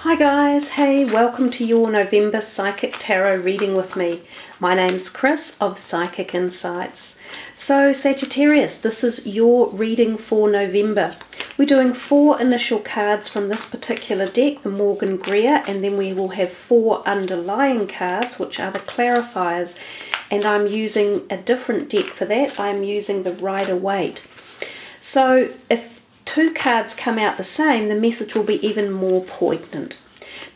Hi guys, hey, welcome to your November Psychic Tarot reading with me. My name's Chris of Psychic Insights. So Sagittarius, this is your reading for November. We're doing 4 initial cards from this particular deck, the Morgan Greer, and then we will have 4 underlying cards, which are the clarifiers. And I'm using a different deck for that. I'm using the Rider-Waite. So if 2 cards come out the same, the message will be even more poignant.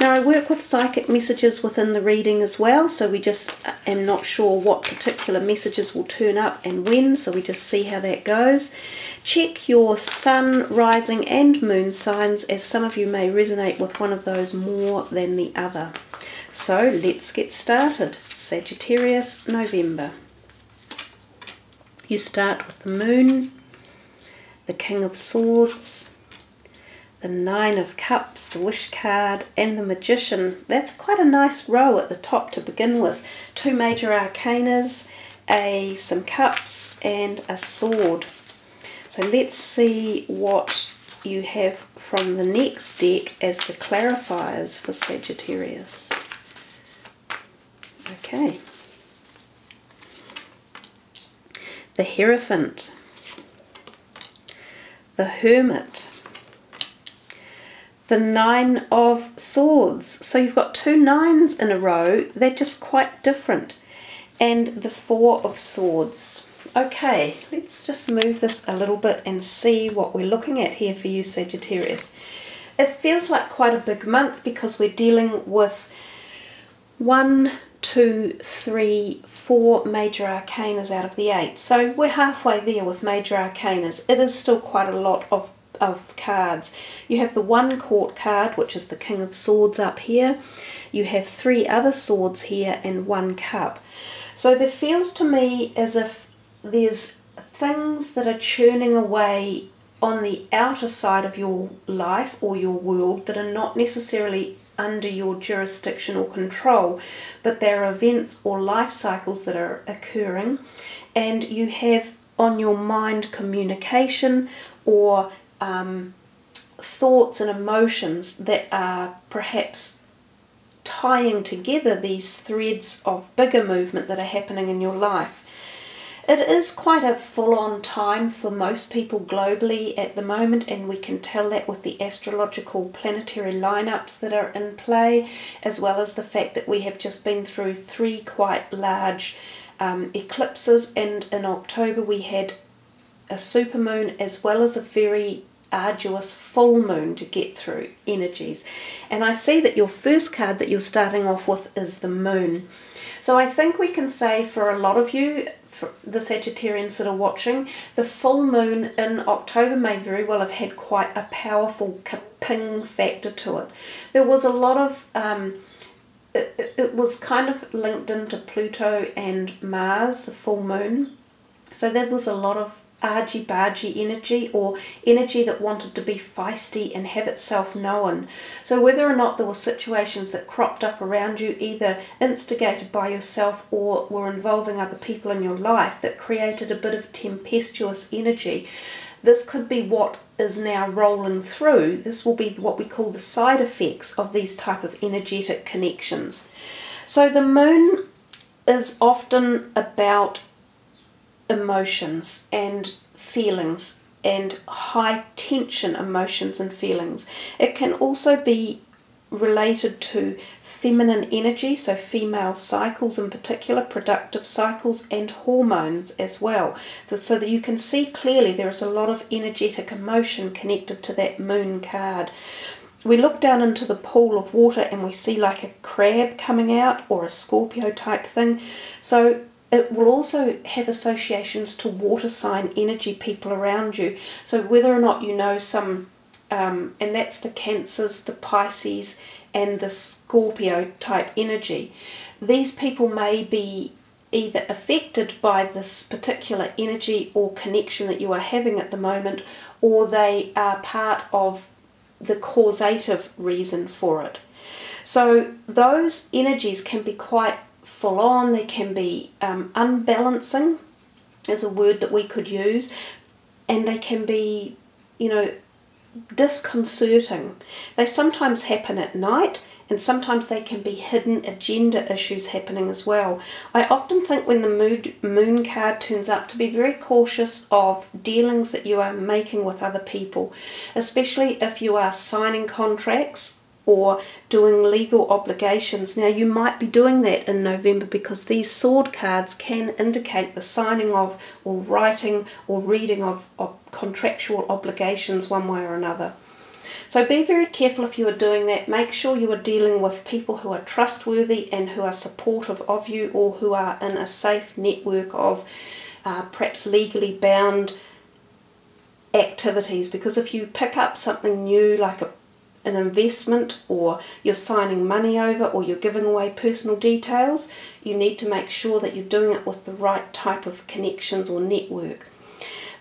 Now I work with psychic messages within the reading as well, so we just am not sure what particular messages will turn up and when, so we just see how that goes. Check your sun, rising and moon signs, as some of you may resonate with one of those more than the other. So let's get started. Sagittarius, November. You start with the moon, the King of Swords, the Nine of Cups, the Wish card, and the Magician. That's quite a nice row at the top to begin with. 2 major arcanas, some cups, and a sword. So let's see what you have from the next deck as the clarifiers for Sagittarius. Okay. The Hierophant, the Hermit, the Nine of Swords. So you've got 2 nines in a row. They're just quite different. And the 4 of Swords. Okay, let's just move this a little bit and see what we're looking at here for you, Sagittarius. It feels like quite a big month because we're dealing with 1, 2, 3, 4 major arcanas out of the 8. So we're halfway there with major arcanas. It is still quite a lot of cards. You have the 1 court card, which is the King of Swords up here. You have 3 other swords here and 1 cup. So there feels to me as if there's things that are churning away on the outer side of your life or your world that are not necessarily under your jurisdiction or control, but there are events or life cycles that are occurring, and you have on your mind communication or thoughts and emotions that are perhaps tying together these threads of bigger movement that are happening in your life. It is quite a full-on time for most people globally at the moment, and we can tell that with the astrological planetary lineups that are in play, as well as the fact that we have just been through 3 quite large eclipses, and in October we had a supermoon as well as a very arduous full moon to get through energies. And I see that your first card that you're starting off with is the moon. So I think we can say for a lot of you, for the Sagittarians that are watching, the full moon in October may very well have had quite a powerful ping factor to it. There was a lot of, it was kind of linked into Pluto and Mars, the full moon. So there was a lot of argy-bargy energy, or energy that wanted to be feisty and have itself known. So whether or not there were situations that cropped up around you, either instigated by yourself or were involving other people in your life, that created a bit of tempestuous energy, this could be what is now rolling through. This will be what we call the side effects of these type of energetic connections. So the moon is often about emotions and feelings, and high tension emotions and feelings. It can also be related to feminine energy, so female cycles in particular, productive cycles, and hormones as well. So that you can see clearly there is a lot of energetic emotion connected to that moon card. We look down into the pool of water and we see like a crab coming out, or a Scorpio type thing. So it will also have associations to water sign energy people around you. So whether or not you know some, and that's the Cancers, the Pisces, and the Scorpio type energy. These people may be either affected by this particular energy or connection that you are having at the moment, or they are part of the causative reason for it. So those energies can be quite full on. They can be unbalancing, is a word that we could use, and they can be, you know, disconcerting. They sometimes happen at night, and sometimes they can be hidden agenda issues happening as well. I often think when the moon card turns up to be very cautious of dealings that you are making with other people, especially if you are signing contracts or doing legal obligations. Now, you might be doing that in November because these sword cards can indicate the signing of or writing or reading of contractual obligations one way or another. So be very careful if you are doing that. Make sure you are dealing with people who are trustworthy and who are supportive of you, or who are in a safe network of perhaps legally bound activities. Because if you pick up something new like an investment, or you're signing money over, or you're giving away personal details, you need to make sure that you're doing it with the right type of connections or network.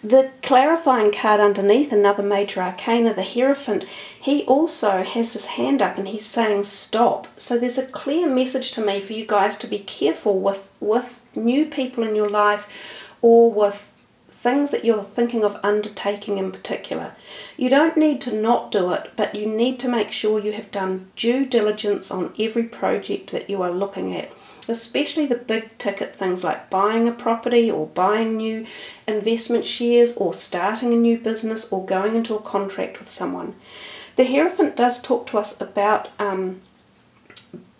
The clarifying card underneath, another major arcana, the Hierophant, he also has his hand up and he's saying stop. So there's a clear message to me for you guys to be careful with new people in your life, or with things that you're thinking of undertaking in particular. You don't need to not do it, but you need to make sure you have done due diligence on every project that you are looking at, especially the big ticket things like buying a property, or buying new investment shares, or starting a new business, or going into a contract with someone. The Hierophant does talk to us about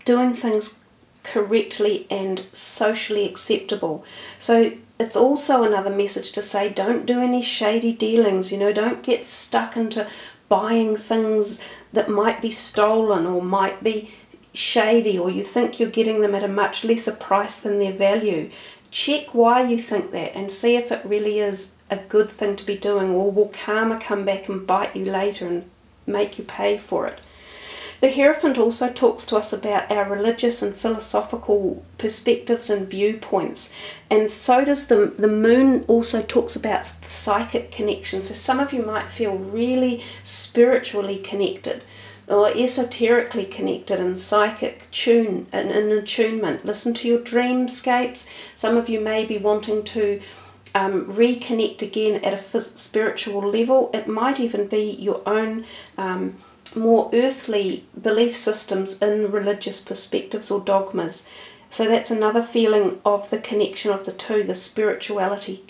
doing things correctly and socially acceptable. So it's also another message to say, don't do any shady dealings, don't get stuck into buying things that might be stolen or might be shady, or you think you're getting them at a much lesser price than their value. Check why you think that and see if it really is a good thing to be doing, or will karma come back and bite you later and make you pay for it. The Hierophant also talks to us about our religious and philosophical perspectives and viewpoints, and so does the moon. Also talks about the psychic connection. So some of you might feel really spiritually connected, or esoterically connected, and psychic tune and in attunement. Listen to your dreamscapes. Some of you may be wanting to reconnect again at a spiritual level. It might even be your own more earthly belief systems in religious perspectives or dogmas. So that's another feeling of the connection of the two, the spirituality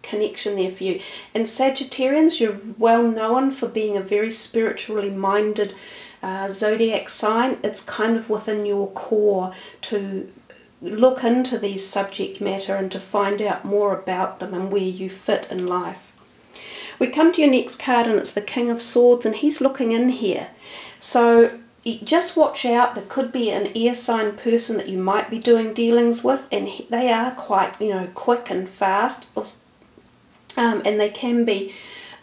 connection there for you. And Sagittarians, you're well known for being a very spiritually minded zodiac sign. It's kind of within your core to look into these subject matter and to find out more about them and where you fit in life. We come to your next card, and it's the King of Swords, and he's looking in here. So just watch out. There could be an air sign person that you might be doing dealings with, and they are quite, quick and fast, and they can be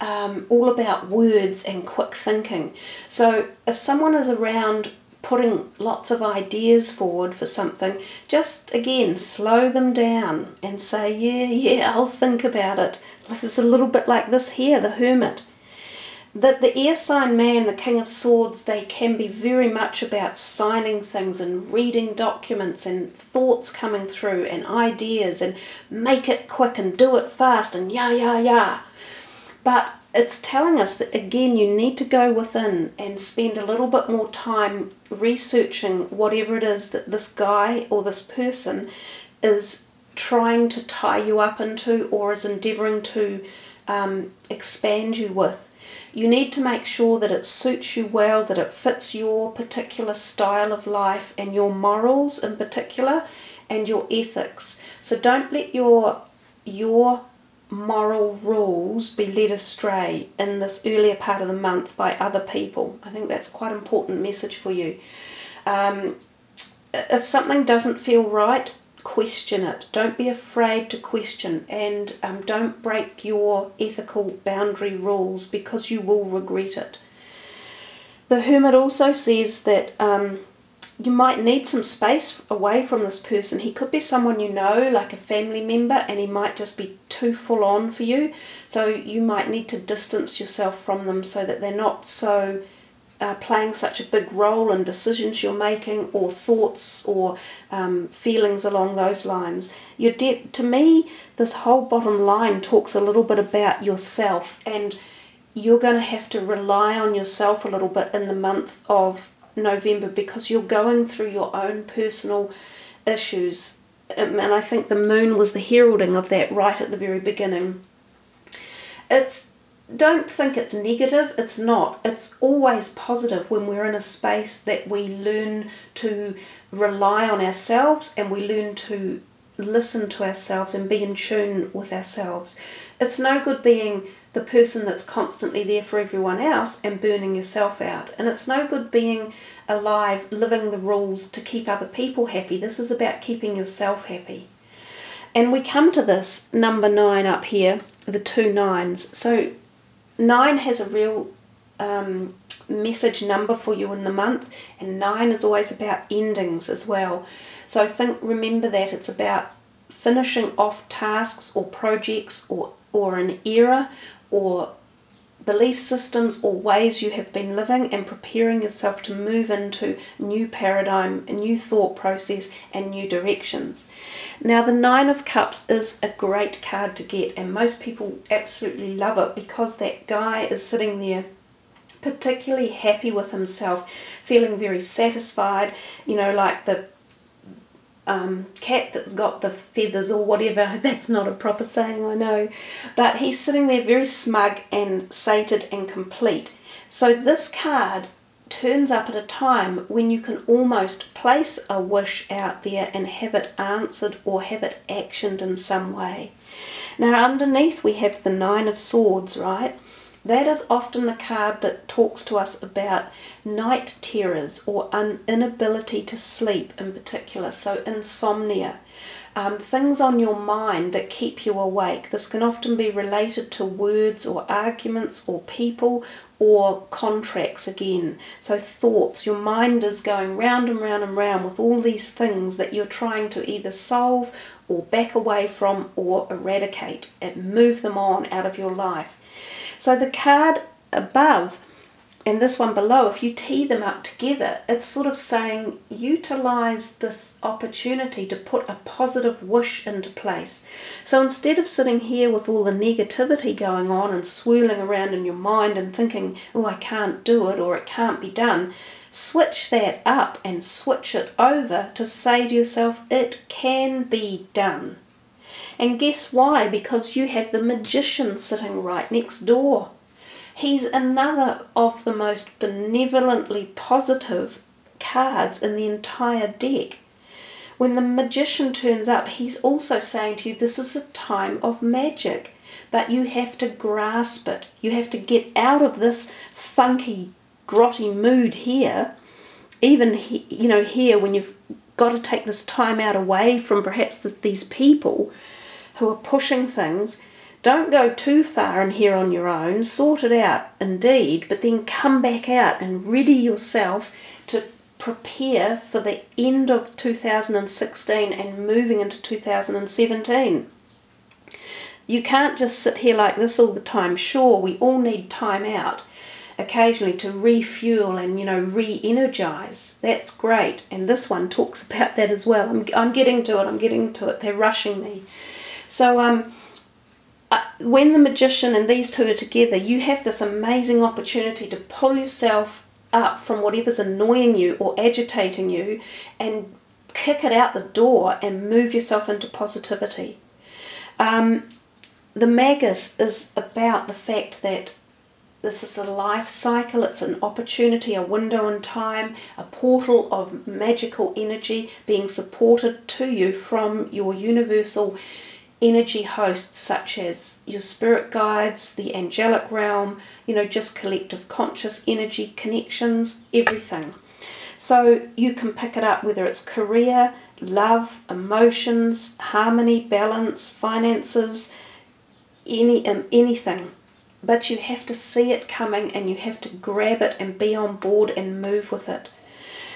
all about words and quick thinking. So if someone is around putting lots of ideas forward for something, just again slow them down and say, yeah, I'll think about it. This is a little bit like this here, the Hermit. The air sign man, the King of Swords, they can be very much about signing things and reading documents and thoughts coming through and ideas, and make it quick and do it fast and yeah. But it's telling us that, again, you need to go within and spend a little bit more time researching whatever it is that this guy or this person is trying to tie you up into, or is endeavouring to expand you with. You need to make sure that it suits you well, that it fits your particular style of life and your morals in particular, and your ethics. So don't let your moral rules be led astray in this earlier part of the month by other people. I think that's quite an important message for you. If something doesn't feel right, question it. Don't be afraid to question, and don't break your ethical boundary rules, because you will regret it. The Hermit also says that you might need some space away from this person. He could be someone you know, like a family member, and he might just be too full on for you. So you might need to distance yourself from them so that they're not so playing such a big role in decisions you're making, or thoughts, or feelings along those lines. To me, this whole bottom line talks a little bit about yourself, and you're going to have to rely on yourself a little bit in the month of November, because you're going through your own personal issues. And I think the moon was the heralding of that right at the very beginning. Don't think it's negative. It's not. It's always positive when we're in a space that we learn to rely on ourselves and we learn to listen to ourselves and be in tune with ourselves. It's no good being the person that's constantly there for everyone else and burning yourself out. And it's no good being alive, living the rules to keep other people happy. This is about keeping yourself happy. And we come to this number 9 up here, the 2 9s. So 9 has a real message number for you in the month, and 9 is always about endings as well. So remember that it's about finishing off tasks or projects or an era or belief systems or ways you have been living, and preparing yourself to move into new paradigm, a new thought process and new directions. Now the 9 of Cups is a great card to get, and most people absolutely love it because that guy is sitting there particularly happy with himself, feeling very satisfied, you know, like the cat that's got the feathers or whatever. That's not a proper saying, I know, but he's sitting there very smug and sated and complete. So this card turns up at a time when you can almost place a wish out there and have it answered or have it actioned in some way. Now underneath we have the 9 of Swords, right? That is often the card that talks to us about night terrors or an inability to sleep in particular, so insomnia, things on your mind that keep you awake. This can often be related to words or arguments or people or contracts again. So thoughts, your mind is going round and round and round with all these things that you're trying to either solve or back away from or eradicate and move them on out of your life. So the card above and this one below, if you tee them up together, it's sort of saying utilize this opportunity to put a positive wish into place. So instead of sitting here with all the negativity going on and swirling around in your mind and thinking, oh, I can't do it or it can't be done, switch that up and switch it over to say to yourself, it can be done. And guess why? Because you have the Magician sitting right next door. He's another of the most benevolently positive cards in the entire deck. When the Magician turns up, he's also saying to you, this is a time of magic, but you have to grasp it. You have to get out of this funky, grotty mood here, even here when you've got to take this time out away from perhaps these people who are pushing things. Don't go too far in here on your own, sort it out indeed, but then come back out and ready yourself to prepare for the end of 2016 and moving into 2017. You can't just sit here like this all the time. Sure, we all need time out occasionally to refuel and, re-energize. That's great, and this one talks about that as well. I'm getting to it, they're rushing me. So when the Magician and these two are together, you have this amazing opportunity to pull yourself up from whatever's annoying you or agitating you and kick it out the door and move yourself into positivity. The Magus is about the fact that this is a life cycle, it's an opportunity, a window in time, a portal of magical energy being supported to you from your universal energy hosts, such as your spirit guides, the angelic realm, just collective conscious energy connections, everything. So you can pick it up whether it's career, love, emotions, harmony, balance, finances, anything. But you have to see it coming and you have to grab it and be on board and move with it.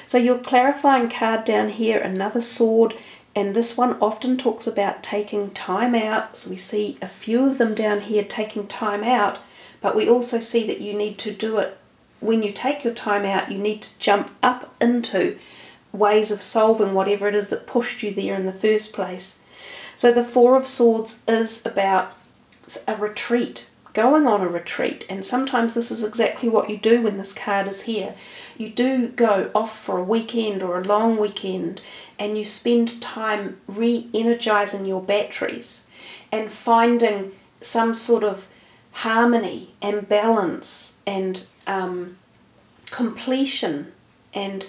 So your clarifying card down here, another sword, and this one often talks about taking time out. So we see a few of them down here taking time out, but we also see that you need to do it. When you take your time out, you need to jump up into ways of solving whatever it is that pushed you there in the first place. So the Four of Swords is about a retreat, going on a retreat, and sometimes this is exactly what you do when this card is here. You do go off for a weekend or a long weekend, and you spend time re-energizing your batteries and finding some sort of harmony and balance and completion and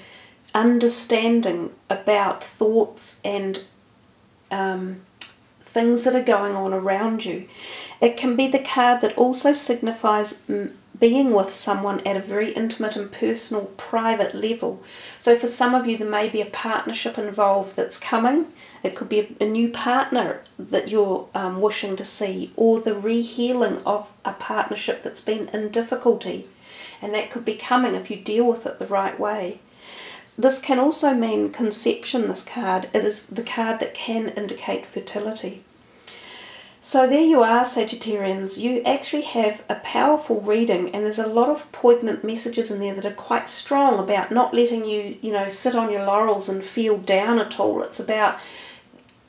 understanding about thoughts and things that are going on around you. It can be the card that also signifies being with someone at a very intimate and personal, private level. So for some of you, there may be a partnership involved that's coming. It could be a new partner that you're wishing to see, or the re-healing of a partnership that's been in difficulty. And that could be coming if you deal with it the right way. This can also mean conception, this card. It is the card that can indicate fertility. So there you are, Sagittarians. You actually have a powerful reading, and there's a lot of poignant messages in there that are quite strong about not letting you, sit on your laurels and feel down at all. It's about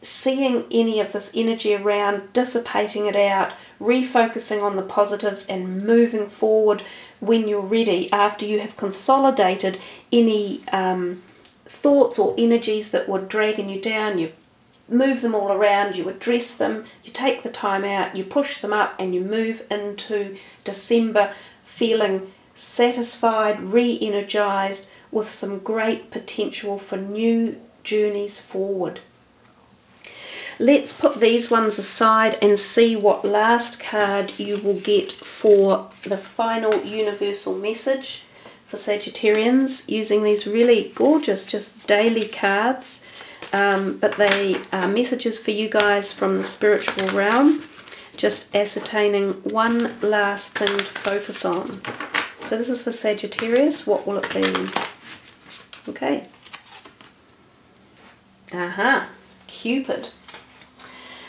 seeing any of this energy around, dissipating it out, refocusing on the positives and moving forward when you're ready, after you have consolidated any thoughts or energies that were dragging you down. You move them all around, you address them, you take the time out, you push them up, and you move into December feeling satisfied, re-energized, with some great potential for new journeys forward. Let's put these ones aside and see what last card you will get for the final universal message for Sagittarians, using these really gorgeous just daily cards, but they are messages for you guys from the spiritual realm, just ascertaining one last thing to focus on. So this is for Sagittarius. What will it be? Okay. Cupid.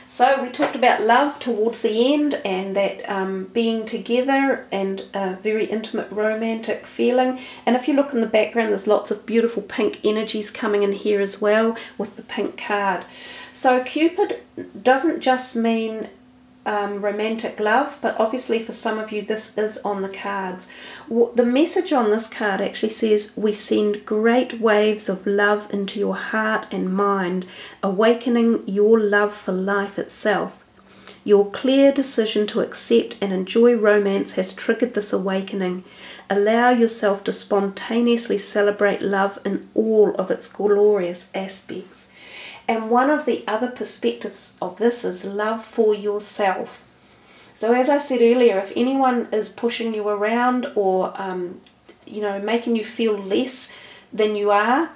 So we talked about love towards the end, and that being together and a very intimate romantic feeling. And if you look in the background, there's lots of beautiful pink energies coming in here as well with the pink card. So Cupid doesn't just mean romantic love, but obviously for some of you this is on the cards. The message on this card actually says, we send great waves of love into your heart and mind, awakening your love for life itself. Your clear decision to accept and enjoy romance has triggered this awakening. Allow yourself to spontaneously celebrate love in all of its glorious aspects. And one of the other perspectives of this is love for yourself. So as I said earlier, if anyone is pushing you around or, making you feel less than you are,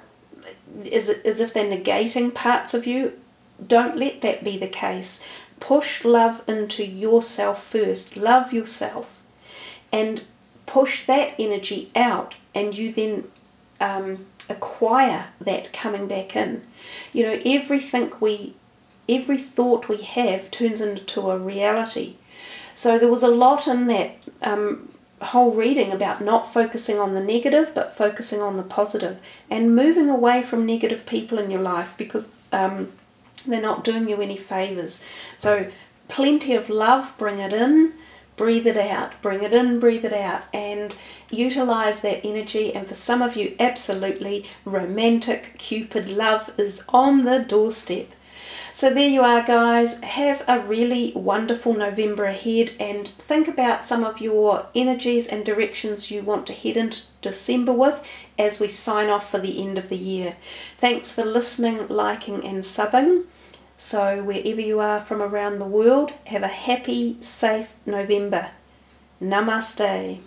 as if they're negating parts of you, don't let that be the case. Push love into yourself first. Love yourself. And push that energy out, and you then acquire that coming back in. Every thought we have turns into a reality. So there was a lot in that whole reading about not focusing on the negative, but focusing on the positive, and moving away from negative people in your life, because they're not doing you any favors. So plenty of love, bring it in, breathe it out, bring it in, breathe it out, and utilize that energy. And for some of you, absolutely romantic Cupid love is on the doorstep. So there you are, guys. Have a really wonderful November ahead, and think about some of your energies and directions you want to head into December with as we sign off for the end of the year. Thanks for listening, liking and subbing. So wherever you are from around the world, have a happy, safe November. Namaste.